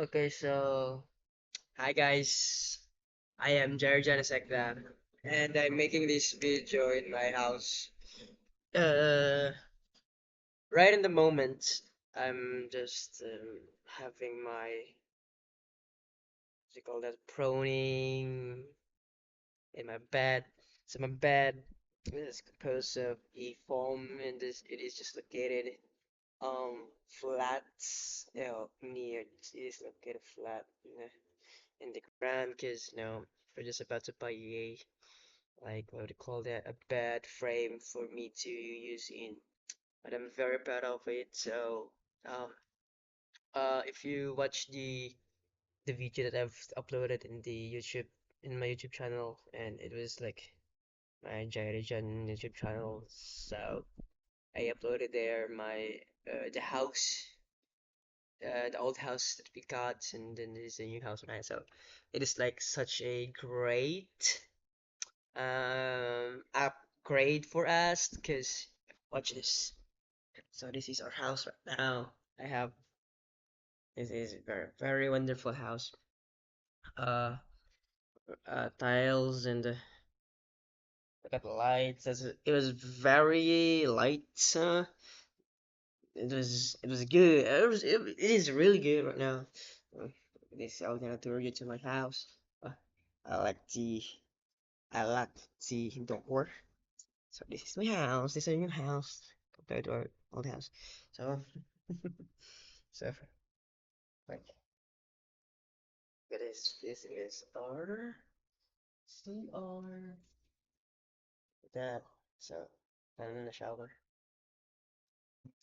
Okay, so hi guys, I am Jerry Janasekda, and I'm making this video in my house. Uh, right in the moment, I'm just having my what do you call that proning in my bed. So my bed is composed of a foam, and this it is just located flat, near it is located flat in the ground because we're just about to buy a like what do you call that a bed frame for me to use in, but I'm very proud of it. So um if you watch the video that I've uploaded in the YouTube in my YouTube channel, and it was like my Jairijan YouTube channel, so I uploaded there my the house, the old house that we got, and then there's a new house, right? So it is like such a great upgrade for us because watch this. So this is our house right now. I have this is very wonderful house. Uh, Tiles and look at the lights. It was very light. It was good. It is really good right now. Uh, This I'm gonna tour you to my house. Uh, I like the I like the door. So this is my house. This is a new house compared to our old house. So, so like this is our CR. That so I'm in the shower.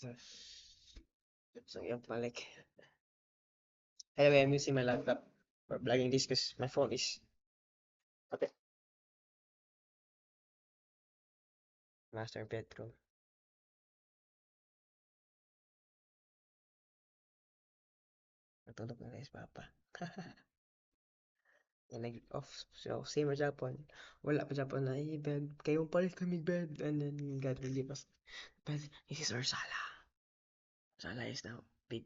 So so yeah, like anyway, I'm using my laptop for vlogging this because my phone is okay. Master bedroom. Natulog na guys, papa. And nag off so same as Japan. Wala pa Japan na bed. Kayo palit kami bed and then God will give us. But this is our sala. Sala is now big.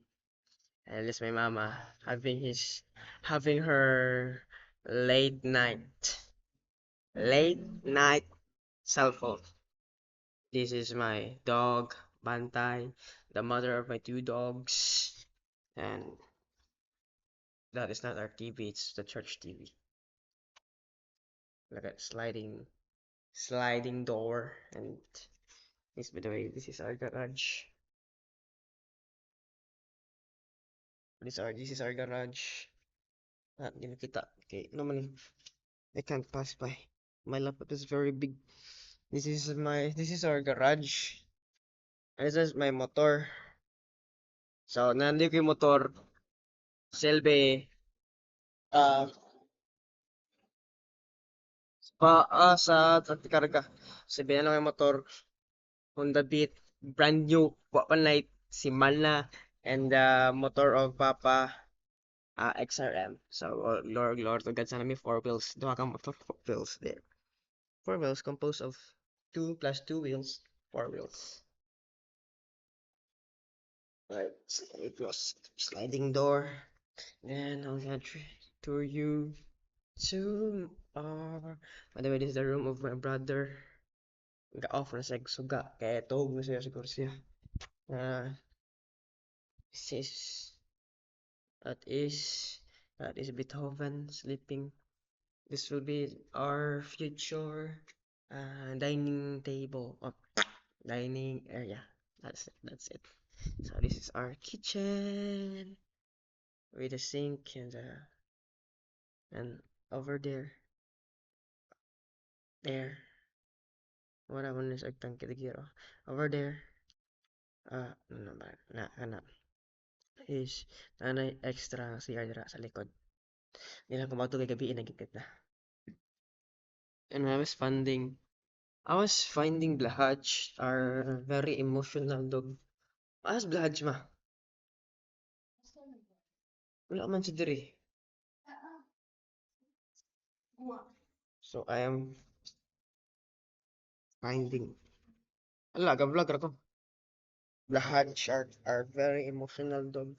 And this my mama having her late night late night cell phone. This is my dog Bantai, the mother of my two dogs, and that is not our TV. It's the church TV. Look at sliding door, and this by the way, this is our garage. This is our garage. Hindi na kita. Okay, normally I can't pass by. My laptop is very big. This is our garage. And this is my motor. So nandito ko yung motor. Silbi. Uh, sa karga. Silbi na lang yung motor. Honda Beat. Brand new. Wapan light. Si Malna. And the motor of Papa. XRM. So, Lord, agad sana may four wheels. Duha kang motor, four wheels there. Four wheels composed of two plus two wheels, four wheels. Right, so it was sliding door. Then I'm gonna tour you to our. By the way, this is the room of my brother. Ga-off na sa suga. Kaya tuhog na siya siguro siya. Uh, this is, that is, that is Beethoven sleeping. This will be our future dining table or dining area. That's it. So this is our kitchen with a sink and over there. What I want is agtang kitigiro. Over there, ano ba na is nanay extra CR dira sa likod. Nila kung magtugay gabi inagigit na. And I was finding Blahaj are very emotional dog. As Blahaj ma. Wala man si diri. So I am finding. Ala, ga-vlog ra ko. Blahaj are very emotional dog.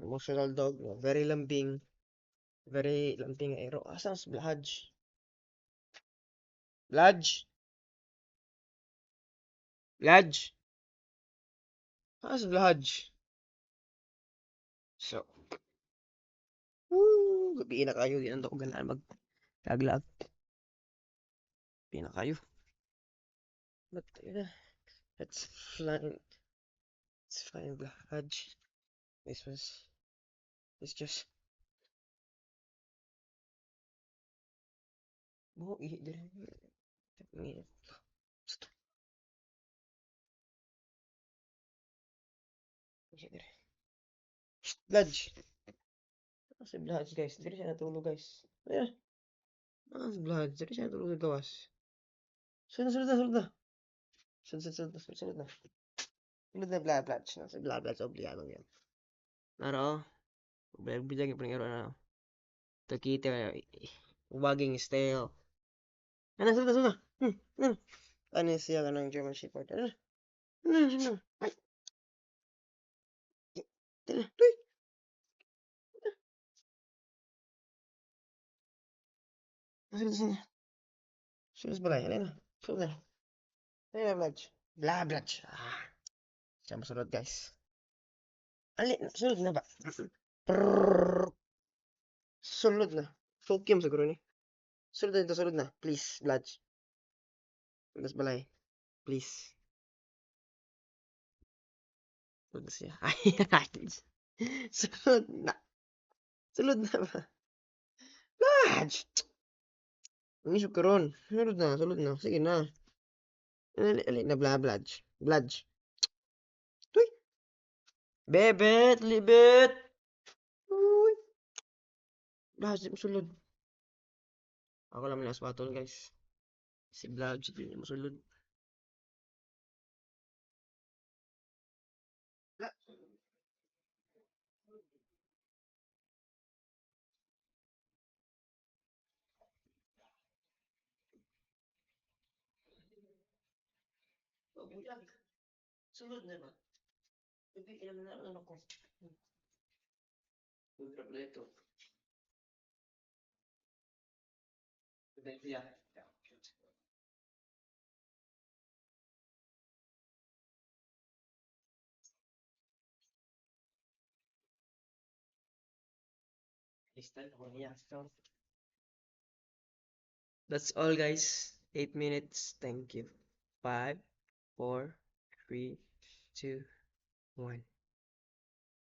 Emotional dog. Very lambing. Very lambing aero. Asan si Bludge? Bludge? Bludge? Asan si Bludge? So, gabi na kayo. Di na ako ganaan magkaglag. Gabi na kayo. But, let's find, let's find Bludge. It's just, oh, ihi dire. Ihi dire. Bludge. Asan si Bludge, guys? Dire siya natulog, guys. Ayan. Asan si Bludge? Dire siya natulog sa gawas. Sunod na, sunod na. Sunod na. Sunod na Bludge. Nasa Bludge, obligado yan. Naro, bilang yung pangyaro na. Takita, ubaging stale. Ano, sunod na. Ano? Ano siya ka ng German Shepherd? Ano? Ano? Ay, tira. Uy! Sunod. Sunod ba lang? Ano na? Sunod na. Ano na, Bludge? Bludge. Siya masunod, guys. Ali, sunod na ba? Prrrr. Sunod na. Focus siguro ni. Sunod na. Please, Bludge. Sunod balay. Please. Sunod na siya. Ay, sunod na. Sunod na ba? Bludge! Inisip ka ron. Sunod na. Sige na. Ali na, Bludge. Bludge. Uy! Bebet! Libet! Uy! Bludge, di mo sulod. Ako lang may aswatol, guys. Si Bludge, di mo sulod. Sulod na ba? Hindi, ilan na ano ko. Kompleto. Yeah. That's all, guys. 8 minutes. Thank you. 5, 4, 3, 2, 1.